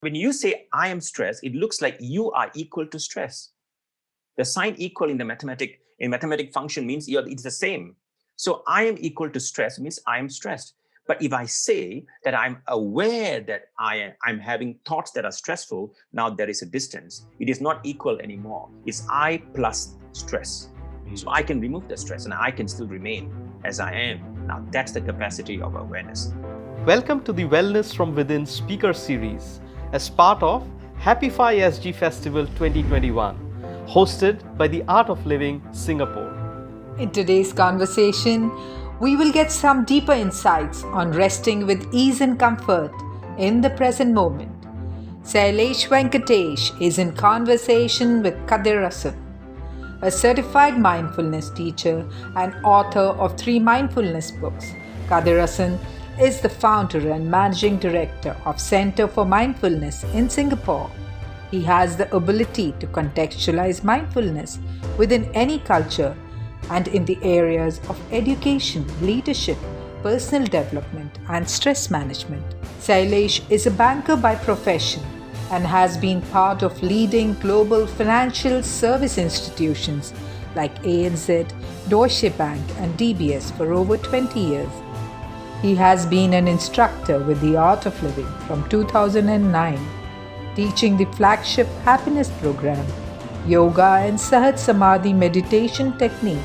When you say I am stressed, it looks like you are equal to stress. The sign equal in mathematic function means it's the same. So I am equal to stress means I am stressed. But if I say that I'm aware that I'm having thoughts that are stressful, now there is a distance. It is not equal anymore. It's I plus stress. So I can remove the stress and I can still remain as I am. Now that's the capacity of awareness. Welcome to the Wellness from Within speaker series as part of Happify SG Festival 2021, hosted by the Art of Living Singapore. In today's conversation, we will get some deeper insights on resting with ease and comfort in the present moment. Shailesh Venkatesh is in conversation with Kathirasan, a certified mindfulness teacher and author of 3 mindfulness books. Kathirasan is the founder and managing director of Center for Mindfulness in Singapore. He has the ability to contextualize mindfulness within any culture and in the areas of education, leadership, personal development, and stress management. Shailesh is a banker by profession and has been part of leading global financial service institutions like ANZ, Deutsche Bank, and DBS for over 20 years. He has been an instructor with the Art of Living from 2009, teaching the flagship happiness program, yoga and Sahaj Samadhi meditation techniques.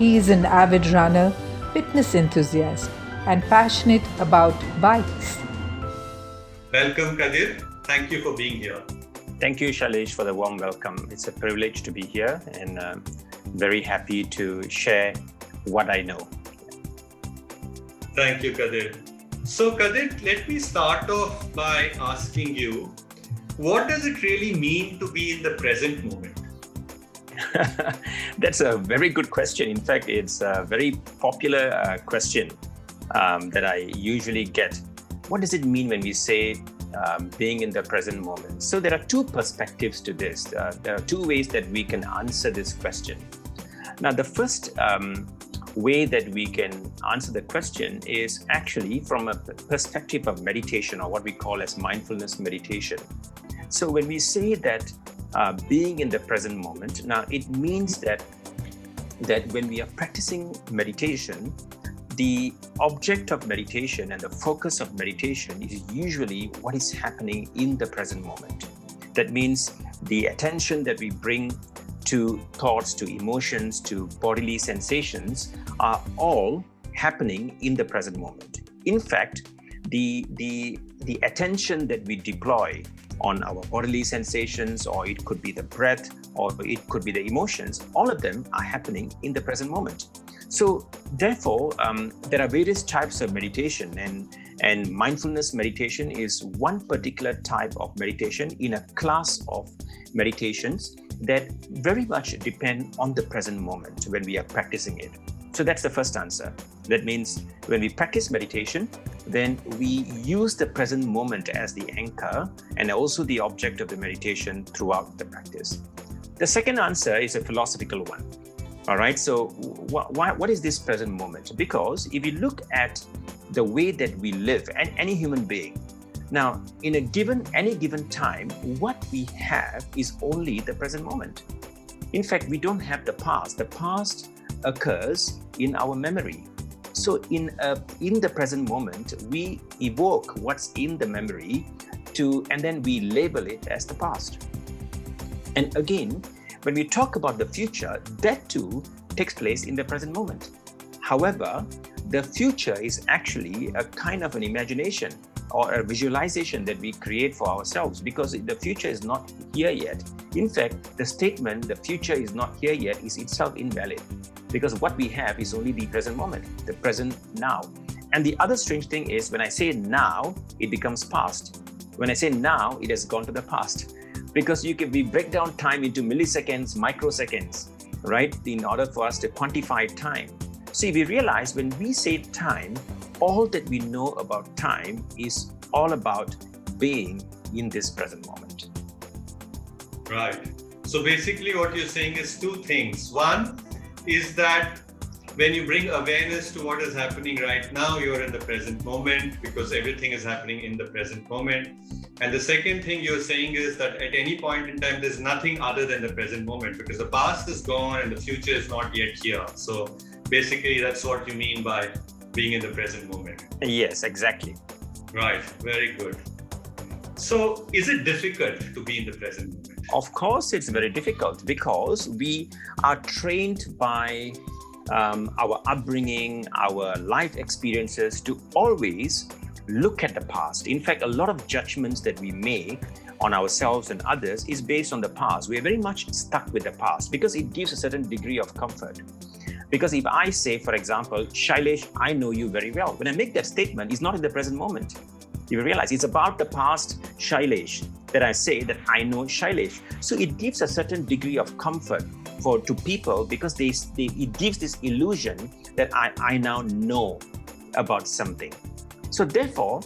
He is an avid runner, fitness enthusiast, and passionate about bikes. Welcome, Kadir. Thank you for being here. Thank you, Shailesh, for the warm welcome. It's a privilege to be here and very happy to share what I know. Thank you, Kadir. So, Kadir, let me start off by asking you, what does it really mean to be in the present moment? That's a very good question. In fact, it's a very popular question that I usually get. What does it mean when we say being in the present moment? So there are 2 perspectives to this. There are 2 ways that we can answer this question. Now, the first way that we can answer the question is actually from a perspective of meditation, or what we call as mindfulness meditation. So when we say that being in the present moment, now it means that when we are practicing meditation, the object of meditation and the focus of meditation is usually what is happening in the present moment. That means the attention that we bring to thoughts, to emotions, to bodily sensations are all happening in the present moment. In fact, the attention that we deploy on our bodily sensations, or it could be the breath, or it could be the emotions, all of them are happening in the present moment. So therefore, there are various types of meditation, and mindfulness meditation is one particular type of meditation in a class of meditations that very much depend on the present moment when we are practicing it. So that's the first answer. That means when we practice meditation, then we use the present moment as the anchor and also the object of the meditation throughout the practice. The second answer is a philosophical one. All right, so what is this present moment? Because if you look at the way that we live, and any human being, now in any given time, what we have is only the present moment. In fact, we don't have the past. The past occurs in our memory. So in the present moment, we evoke what's in the memory and then we label it as the past. And again, when we talk about the future, that too takes place in the present moment. However, the future is actually a kind of an imagination or a visualization that we create for ourselves, because the future is not here yet. In fact, the statement, the future is not here yet, is itself invalid, because what we have is only the present moment, the present now. And the other strange thing is, when I say now, it becomes past. When I say now, it has gone to the past. Because we break down time into milliseconds, microseconds, right, in order for us to quantify time. So if we realize when we say time, all that we know about time is all about being in this present moment. Right. So basically what you're saying is 2 things. One is that when you bring awareness to what is happening right now, you're in the present moment because everything is happening in the present moment. And the second thing you're saying is that at any point in time, there's nothing other than the present moment, because the past is gone and the future is not yet here. So basically, that's what you mean by being in the present moment. Yes, exactly. Right. Very good. So is it difficult to be in the present moment? Of course, it's very difficult because we are trained by our upbringing, our life experiences to always look at the past. In fact, a lot of judgments that we make on ourselves and others is based on the past. We are very much stuck with the past because it gives a certain degree of comfort. Because if I say, for example, Shailesh, I know you very well. When I make that statement, it's not in the present moment. You realize it's about the past Shailesh that I say that I know Shailesh. So it gives a certain degree of comfort to people because it gives this illusion that I now know about something. So therefore,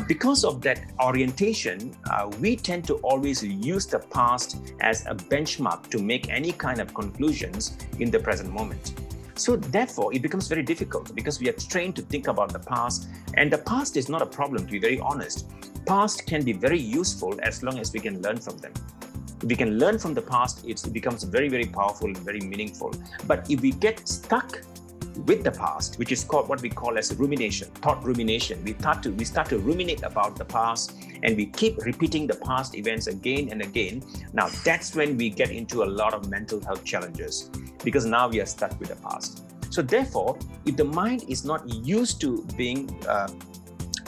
because of that orientation, we tend to always use the past as a benchmark to make any kind of conclusions in the present moment. So therefore, it becomes very difficult because we are trained to think about the past, and the past is not a problem, to be very honest. Past can be very useful as long as we can learn from them. If we can learn from the past, it becomes very, very powerful and very meaningful. But if we get stuck with the past, which is called what we call as rumination, thought rumination, we start to ruminate about the past and we keep repeating the past events again and again. Now that's when we get into a lot of mental health challenges because now we are stuck with the past. So therefore, if the mind is not used to being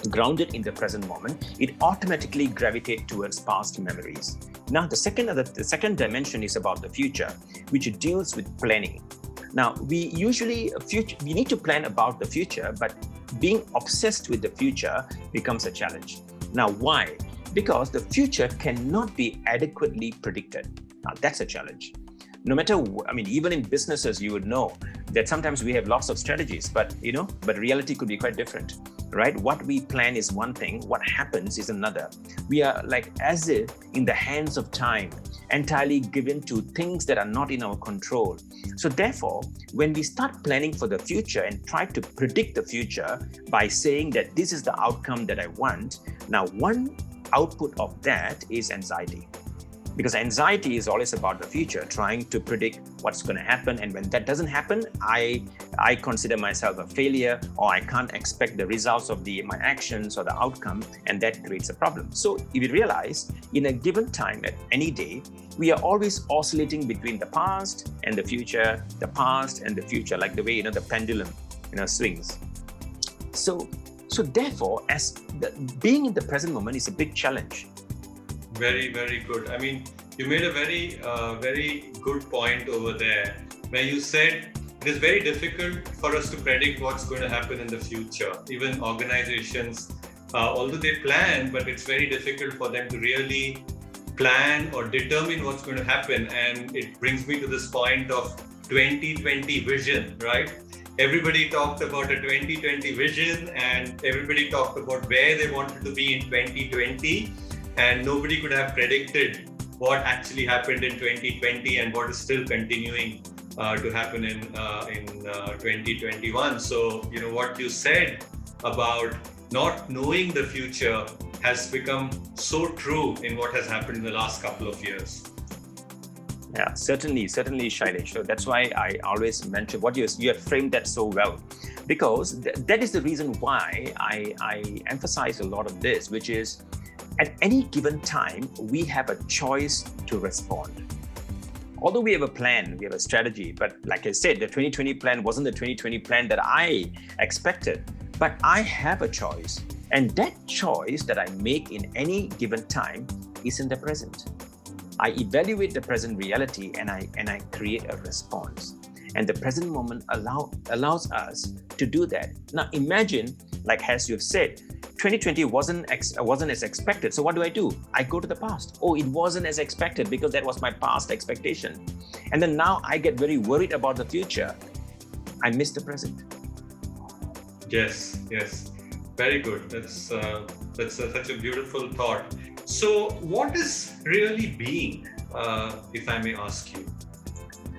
grounded in the present moment, it automatically gravitates towards past memories. Now the second dimension is about the future, which deals with planning. Now, we need to plan about the future, but being obsessed with the future becomes a challenge. Now, why? Because the future cannot be adequately predicted. Now, that's a challenge. No matter, even in businesses, you would know that sometimes we have lots of strategies, but reality could be quite different, right? What we plan is one thing, what happens is another. We are like as if in the hands of time, entirely given to things that are not in our control. So therefore, when we start planning for the future and try to predict the future by saying that this is the outcome that I want, now one output of that is anxiety. Because anxiety is always about the future, trying to predict what's going to happen. And when that doesn't happen, I consider myself a failure, or I can't expect the results of my actions or the outcome, and that creates a problem. So if you realize, in a given time at any day, we are always oscillating between the past and the future, the past and the future, like the way the pendulum swings. So therefore, being in the present moment is a big challenge. Very, very good. You made a very, very good point over there, where you said it is very difficult for us to predict what's going to happen in the future. Even organizations, although they plan, but it's very difficult for them to really plan or determine what's going to happen. And it brings me to this point of 2020 vision, right? Everybody talked about a 2020 vision and everybody talked about where they wanted to be in 2020. And nobody could have predicted what actually happened in 2020 and what is still continuing to happen in 2021. So, what you said about not knowing the future has become so true in what has happened in the last couple of years. Yeah, certainly, Shailesh. So that's why I always mention what you have framed that so well, because that is the reason why I emphasize a lot of this, which is, at any given time, we have a choice to respond. Although we have a plan, we have a strategy, but like I said, the 2020 plan wasn't the 2020 plan that I expected, but I have a choice. And that choice that I make in any given time is in the present. I evaluate the present reality and I create a response. And the present moment allows us to do that. Now imagine, like as you've said, 2020 wasn't as expected. So what do? I go to the past. Oh, it wasn't as expected because that was my past expectation. And then now I get very worried about the future. I miss the present. Yes. Very good. That's such a beautiful thought. So what is really being, if I may ask you?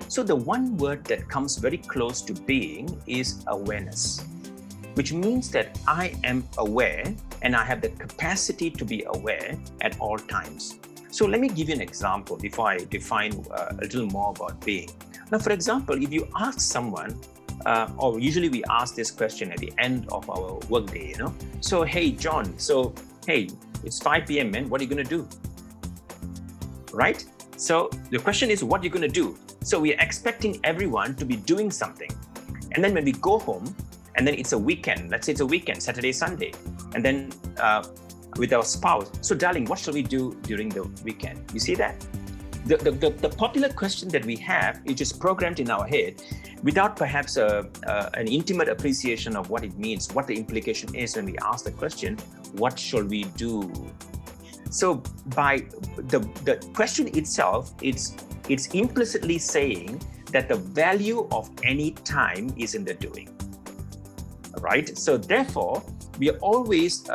So the one word that comes very close to being is awareness. which means that I am aware and I have the capacity to be aware at all times. So let me give you an example before I define a little more about being. Now, for example, if you ask someone, or usually we ask this question at the end of our workday, So, hey, John, hey, it's 5 p.m., man, what are you going to do? Right? So the question is, what are you going to do? So we are expecting everyone to be doing something. And then when we go home, and then it's a weekend, let's say it's a weekend, Saturday, Sunday, and then with our spouse, so darling, what shall we do during the weekend? You see that? The popular question that we have is just programmed in our head without perhaps an intimate appreciation of what it means, what the implication is when we ask the question, what shall we do? So by the question itself, it's implicitly saying that the value of any time is in the doing, right? So therefore, we are always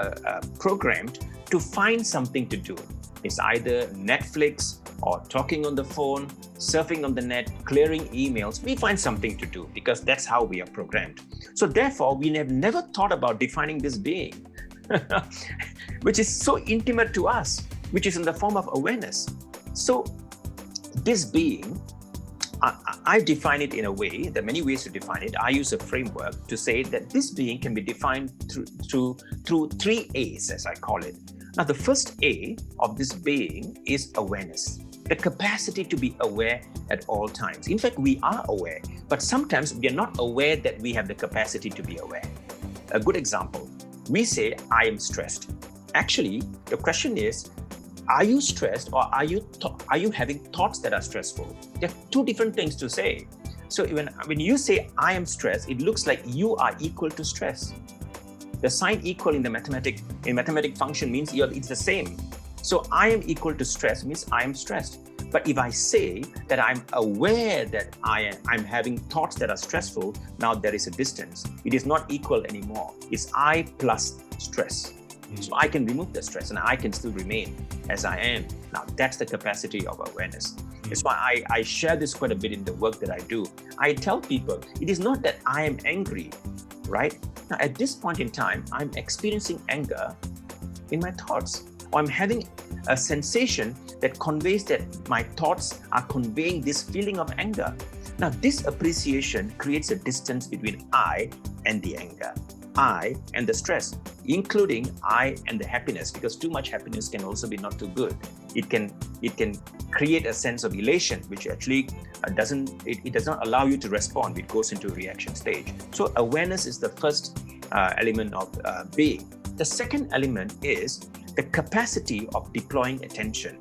programmed to find something to do. It's either Netflix or talking on the phone, surfing on the net, clearing emails. We find something to do because that's how we are programmed. So therefore, we have never thought about defining this being, which is so intimate to us, which is in the form of awareness. So this being, I define it in a way, there are many ways to define it. I use a framework to say that this being can be defined through 3 A's, as I call it. Now, the first A of this being is awareness, the capacity to be aware at all times. In fact, we are aware, but sometimes we are not aware that we have the capacity to be aware. A good example, we say, I am stressed. Actually, the question is, are you stressed or are you having thoughts that are stressful? There are two different things to say. So when you say I am stressed, it looks like you are equal to stress. The sign equal in mathematic function means it's the same. So I am equal to stress means I am stressed. But if I say that I'm aware that I'm having thoughts that are stressful, now there is a distance. It is not equal anymore. It's I plus stress. So I can remove the stress and I can still remain as I am. Now that's the capacity of awareness. That's why I share this quite a bit in the work that I do. I tell people, it is not that I am angry, right? Now at this point in time, I'm experiencing anger in my thoughts, or I'm having a sensation that conveys that my thoughts are conveying this feeling of anger. Now this appreciation creates a distance between I and the anger, I and the stress, including I and the happiness, because too much happiness can also be not too good. It can create a sense of elation, which actually does not allow you to respond. It goes into a reaction stage. So awareness is the first element of being. The second element is the capacity of deploying attention,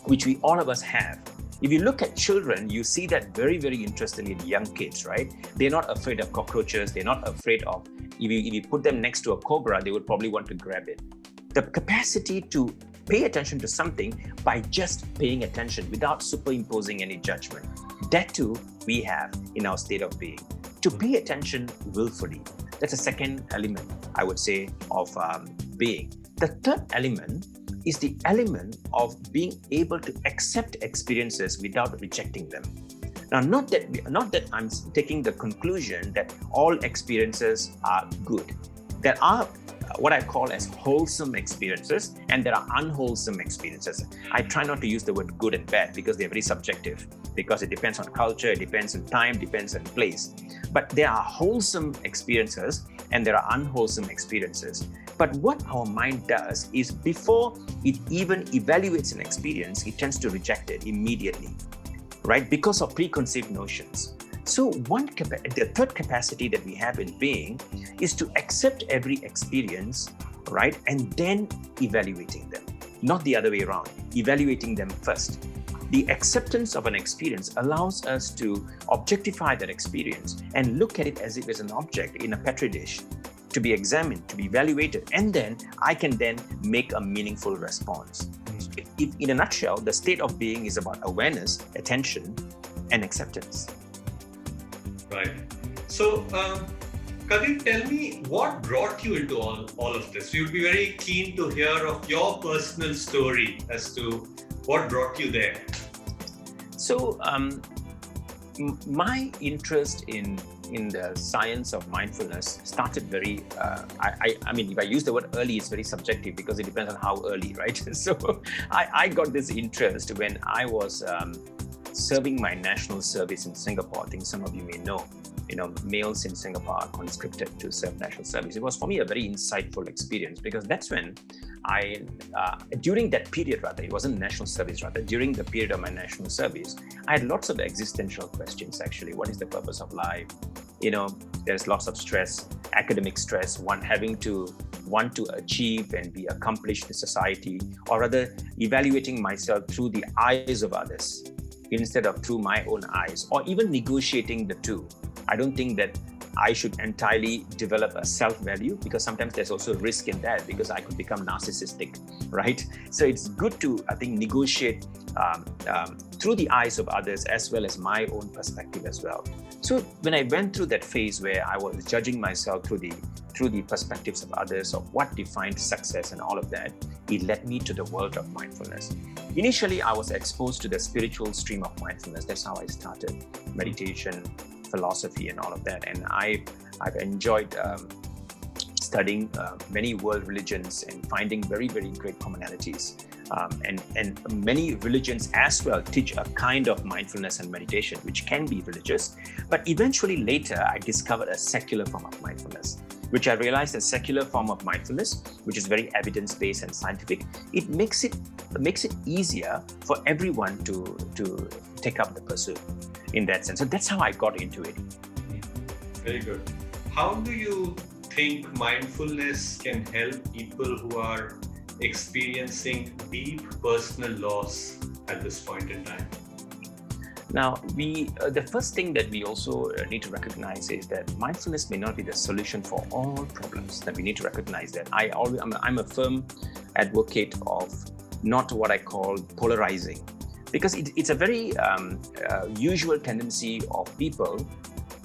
which all of us have. If you look at children, you see that very, very interestingly in young kids, right? They're not afraid of cockroaches. They're not afraid of, if you put them next to a cobra, they would probably want to grab it. The capacity to pay attention to something by just paying attention without superimposing any judgment. That too, we have in our state of being. To pay attention willfully. That's a second element, I would say, of being. The third element is the element of being able to accept experiences without rejecting them. Now, not that I'm taking the conclusion that all experiences are good. There are what I call as wholesome experiences, and there are unwholesome experiences. I try not to use the word good and bad because they're very subjective, because it depends on culture, it depends on time, depends on place. But there are wholesome experiences and there are unwholesome experiences. But what our mind does is before it even evaluates an experience, it tends to reject it immediately, right? Because of preconceived notions. So the third capacity that we have in being is to accept every experience, right? And then evaluating them, not the other way around, evaluating them first. The acceptance of an experience allows us to objectify that experience and look at it as if it's an object in a petri dish, to be examined, to be evaluated, and then I can then make a meaningful response. In a nutshell, the state of being is about awareness, attention, and acceptance. Right. So, Kadir, tell me what brought you into all of this. We would be very keen to hear of your personal story as to what brought you there. So, my interest in in the science of mindfulness started very, I mean, if I use the word early, it's very subjective because it depends on how early, right? So I got this interest when I was serving my national service in Singapore. I think some of you may know, males in Singapore are conscripted to serve national service. It was for me a very insightful experience because that's when during that period, it wasn't national service, during the period of my national service, I had lots of existential questions actually. What is the purpose of life? There's lots of stress, academic stress, one having to want to achieve and be accomplished in society, or rather evaluating myself through the eyes of others instead of through my own eyes, or even negotiating the two. I don't think that I should entirely develop a self-value because sometimes there's also risk in that because I could become narcissistic, right? So it's good to, I think, negotiate through the eyes of others as well as my own perspective as well. So when I went through that phase where I was judging myself through the perspectives of others, of what defined success and all of that, it led me to the world of mindfulness. Initially, I was exposed to the spiritual stream of mindfulness. That's how I started meditation, philosophy, and all of that. And I've enjoyed studying many world religions and finding very, very great commonalities. And many religions as well teach a kind of mindfulness and meditation, which can be religious. But eventually later, I discovered a secular form of mindfulness, which I realized a secular form of mindfulness, which is very evidence-based and scientific. It makes it easier for everyone to take up the pursuit in that sense. So that's how I got into it. Very good. How do you think mindfulness can help people who are experiencing deep personal loss at this point in time? Now, the first thing that we also need to recognize is that mindfulness may not be the solution for all problems. That we need to recognize that. I'm a firm advocate of not what I call polarizing, because it's a very usual tendency of people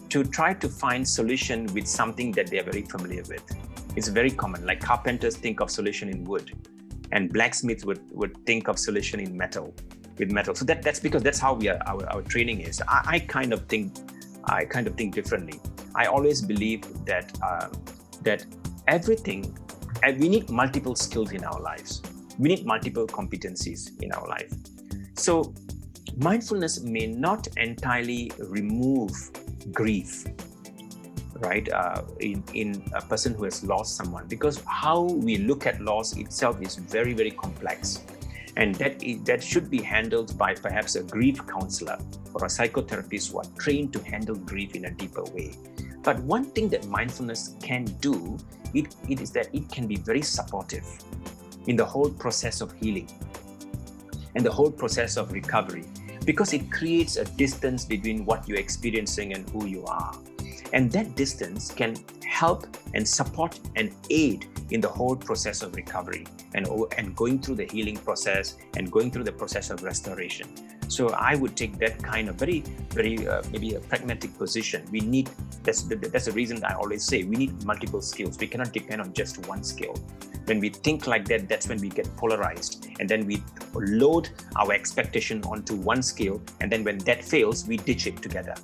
to try to find solution with something that they are very familiar with. It's very common, like carpenters think of solution in wood, and blacksmiths would think of solution in metal. With metal. So that's because that's how our training is. I kind of think differently. I always believe that everything, we need multiple skills in our lives. We need multiple competencies in our life. So mindfulness may not entirely remove grief, right? In a person who has lost someone, because how we look at loss itself is very, very complex. And that should be handled by perhaps a grief counselor or a psychotherapist who are trained to handle grief in a deeper way. But one thing that mindfulness can do, it is that it can be very supportive in the whole process of healing and the whole process of recovery, because it creates a distance between what you're experiencing and who you are. And that distance can help and support and aid in the whole process of recovery and going through the healing process and going through the process of restoration. So I would take that kind of very, very maybe a pragmatic position. That's the reason I always say we need multiple skills. We cannot depend on just one skill. When we think like that, that's when we get polarized, and then we load our expectation onto one skill, and then when that fails, we ditch it together.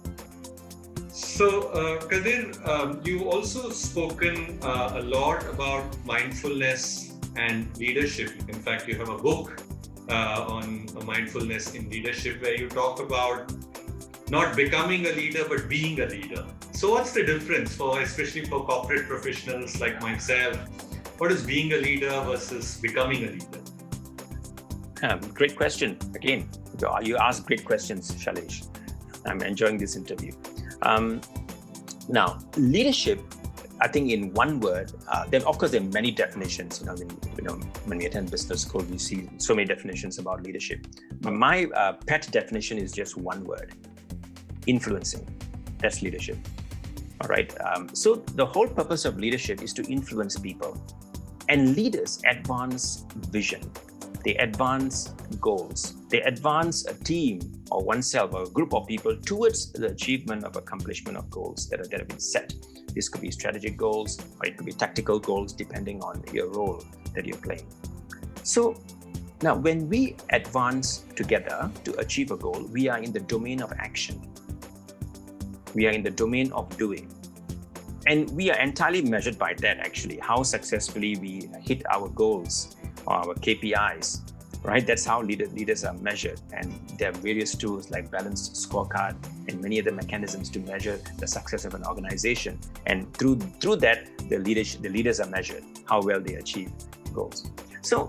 So, Kadir, you've also spoken a lot about mindfulness and leadership. In fact, you have a book on mindfulness in leadership where you talk about not becoming a leader, but being a leader. So what's the difference especially for corporate professionals like myself? What is being a leader versus becoming a leader? Great question. Again, you ask great questions, Shailesh. I'm enjoying this interview. Now, leadership, I think in one word, there are many definitions. When we attend business school, we see so many definitions about leadership. But my pet definition is just one word: influencing. That's leadership. All right. So the whole purpose of leadership is to influence people, and leaders advance vision. They advance goals. They advance a team or oneself or a group of people towards the achievement of accomplishment of goals that have been set. This could be strategic goals, or it could be tactical goals, depending on your role that you're playing. So now, when we advance together to achieve a goal, we are in the domain of action. We are in the domain of doing. And we are entirely measured by that, actually, how successfully we hit our goals or our KPIs, right? That's how leaders are measured. And there are various tools like balanced scorecard and many other mechanisms to measure the success of an organization. And through that, the leaders are measured, how well they achieve goals. So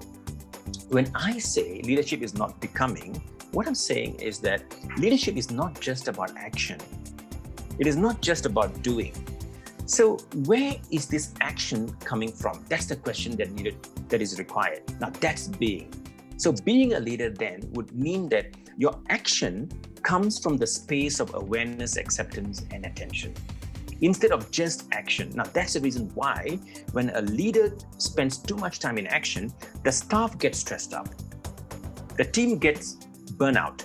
when I say leadership is not becoming, what I'm saying is that leadership is not just about action. It is not just about doing. So where is this action coming from? That's the question that is required. Now that's being. So being a leader then would mean that your action comes from the space of awareness, acceptance, and attention, instead of just action. Now that's the reason why when a leader spends too much time in action, the staff gets stressed out. The team gets burnout.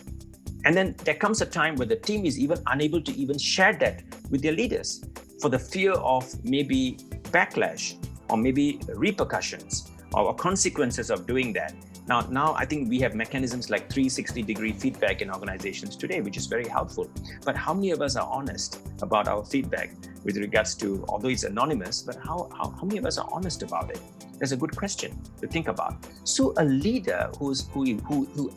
And then there comes a time where the team is even unable to even share that with their leaders for the fear of maybe backlash or maybe repercussions or consequences of doing that. Now I think we have mechanisms like 360-degree feedback in organizations today, which is very helpful. But how many of us are honest about our feedback with regards to, although it's anonymous, but how many of us are honest about it? That's a good question to think about. So a leader who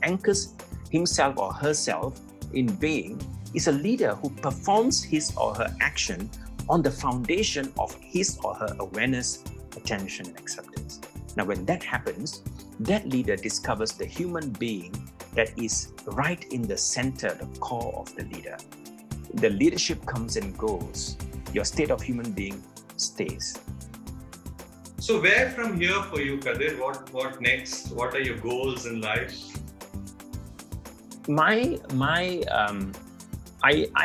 anchors himself or herself in being is a leader who performs his or her action on the foundation of his or her awareness, attention, and acceptance. Now, when that happens, that leader discovers the human being that is right in the center, the core of the leader. The leadership comes and goes. Your state of human being stays. So where from here for you, Kadir? What next? What are your goals in life? I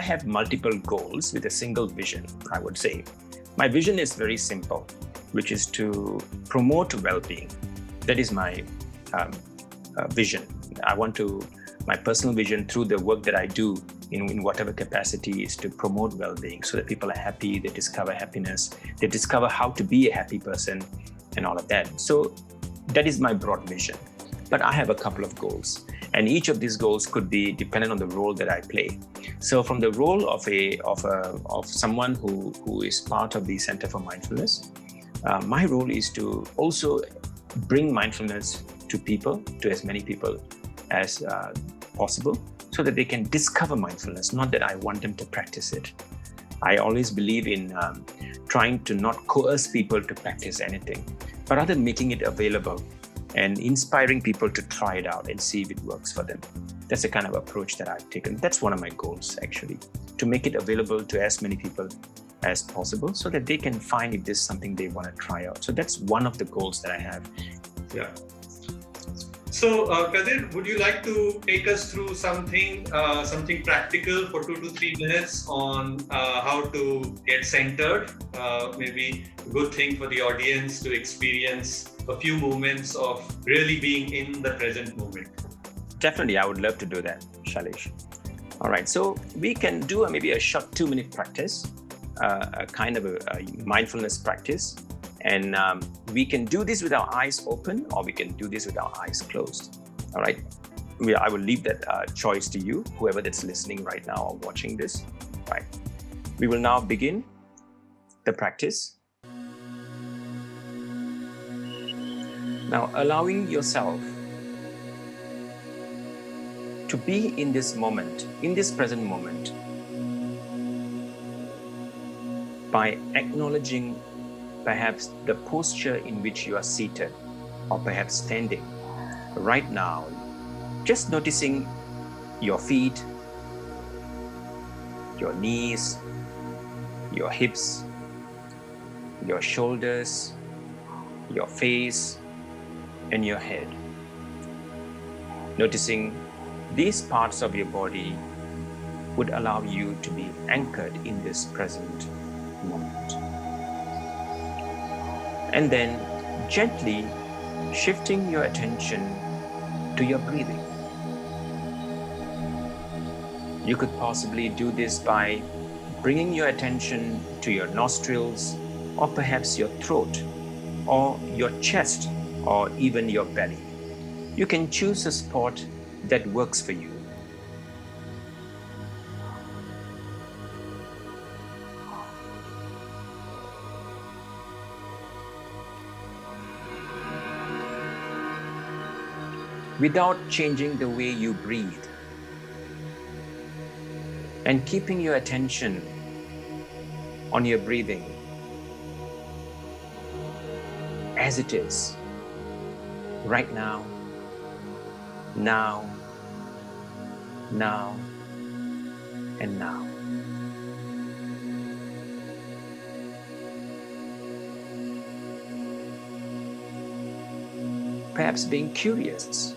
have multiple goals with a single vision, I would say. My vision is very simple, which is to promote well-being. That is my vision. My personal vision through the work that I do in whatever capacity is to promote well-being so that people are happy, they discover happiness, they discover how to be a happy person and all of that. So that is my broad vision. But I have a couple of goals. And each of these goals could be dependent on the role that I play. So from the role of someone who is part of the Center for Mindfulness, my role is to also bring mindfulness to people, to as many people as possible, so that they can discover mindfulness, not that I want them to practice it. I always believe in trying to not coerce people to practice anything, but rather making it available and inspiring people to try it out and see if it works for them. That's the kind of approach that I've taken. That's one of my goals, actually, to make it available to as many people as possible so that they can find if this is something they want to try out. So that's one of the goals that I have. Yeah. So, Kadir, would you like to take us through something practical for 2 to 3 minutes on how to get centered? Maybe a good thing for the audience to experience a few moments of really being in the present moment. Definitely, I would love to do that, Shailesh. All right, so we can do maybe a short 2-minute practice, a kind of a mindfulness practice. And we can do this with our eyes open, or we can do this with our eyes closed. All right. I will leave that choice to you, whoever that's listening right now or watching this. Right. We will now begin the practice. Now, allowing yourself to be in this moment, in this present moment, by acknowledging perhaps the posture in which you are seated or perhaps standing right now, just noticing your feet, your knees, your hips, your shoulders, your face, and your head. Noticing these parts of your body would allow you to be anchored in this present moment. And then gently shifting your attention to your breathing. You could possibly do this by bringing your attention to your nostrils, or perhaps your throat, or your chest, or even your belly. You can choose a spot that works for you. without changing the way you breathe, and keeping your attention on your breathing as it is right now, now, now, and now. Perhaps being curious.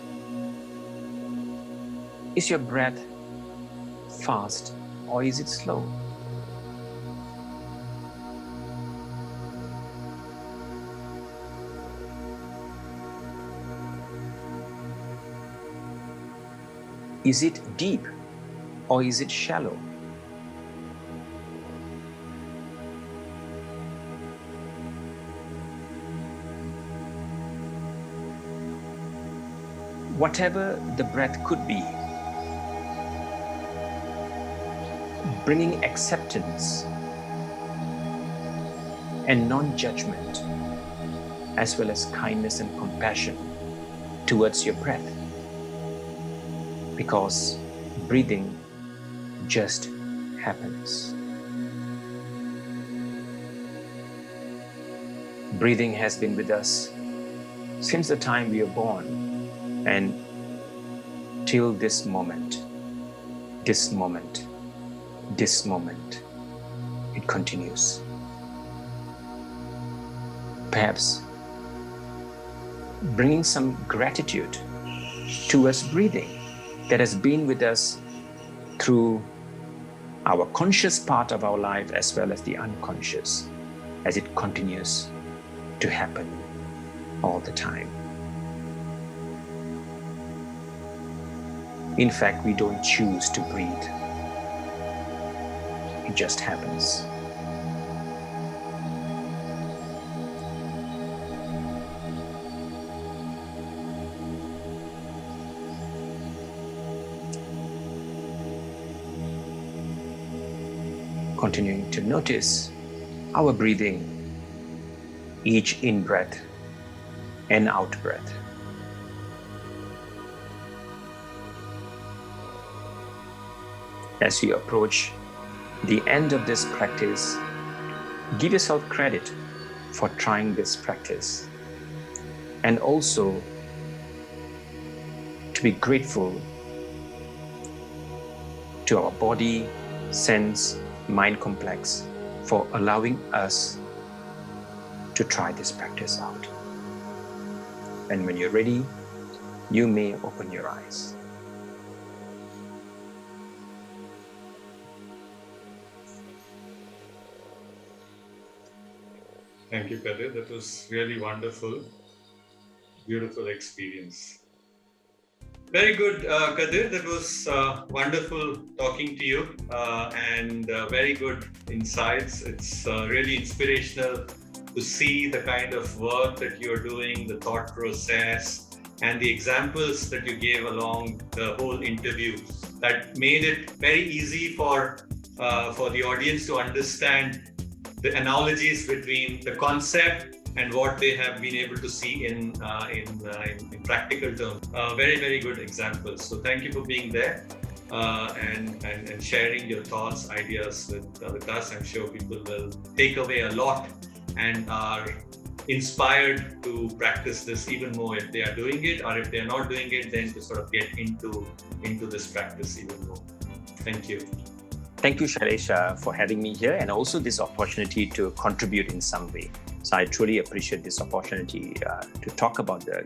Is your breath fast or is it slow? Is it deep or is it shallow? Whatever the breath could be, bringing acceptance and non-judgment, as well as kindness and compassion towards your breath. Because breathing just happens. Breathing has been with us since the time we were born and till this moment, this moment, this moment, it continues. Perhaps bringing some gratitude towards breathing that has been with us through our conscious part of our life as well as the unconscious, as it continues to happen all the time. In fact, we don't choose to breathe. It just happens. Continuing to notice our breathing, each in-breath and out-breath. As you approach the end of this practice, give yourself credit for trying this practice, and also to be grateful to our body, sense, mind complex for allowing us to try this practice out. And when you're ready, you may open your eyes. Thank you, Kadir. That was really wonderful. Beautiful experience. Very good, Kadir. That was wonderful talking to you and very good insights. It's really inspirational to see the kind of work that you're doing, the thought process, and the examples that you gave along the whole interview. That made it very easy for the audience to understand the analogies between the concept and what they have been able to see in practical terms. Very, very good examples. So thank you for being there and sharing your thoughts, ideas with us. I'm sure people will take away a lot and are inspired to practice this even more if they are doing it, or if they are not doing it, then to sort of get into this practice even more. Thank you. Thank you, Shailesh, for having me here, and also this opportunity to contribute in some way. So I truly appreciate this opportunity to talk about the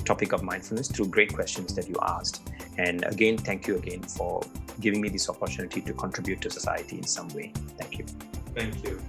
topic of mindfulness through great questions that you asked. And again, thank you again for giving me this opportunity to contribute to society in some way. Thank you. Thank you.